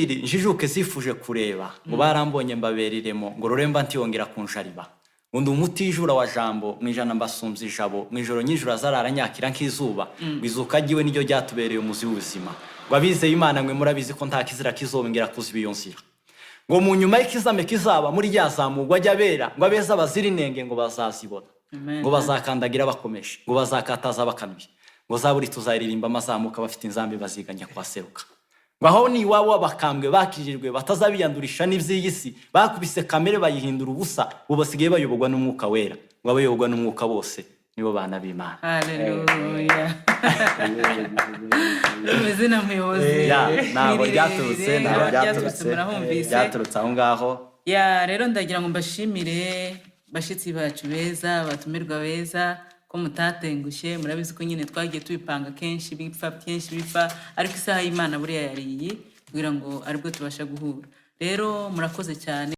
njijuke zifuje kureba ngo barambonye mbaberiremo ngo ruremba ntiyongera kunjariba undi umutijura wa jambo mwijana mbasumza ijabo mwijoro nyijura zarara nyakira nk'izuba bizuka giwe niryo ryatubereye umuzi w'ubuzima ngo abizeye Imana mwe murabizi ko nta kizira kizobengera kuziba iyo nzira ngo mu nyuma y'ikizame kizaba muri ryazamugwa ajyabera ngo abeza bazira inenge ngo bazazibona ngo bazakandagira bakomeje ngo bazakataza bakanuye ngo zaburi tuzaririmba amazamuka bafite inzambi baziganya kwa seruka baho ni wabo abakambwe bakirijwe batazabiyandurisha n'ivy'iyisi bakubise kamere bayihindura ubusa ubasigaye bayobogwa n'umwuka wera ngo abayobogwa n'umwuka bose nibo bana b'Imana. Haleluya. Umezina muyobozi. Nabo ryaturutse murahumvise aho ngaho. Rero ndagira ngo mbashimire bashitsi bacu beza batumirwa beza ko mutatengushye murabizi ko nyine twagiye tubipanga kenshi bipfa ariko isaha y'Imana buriya yariyi kugira ngo aribwo tubasha guhura rero murakoze cyane.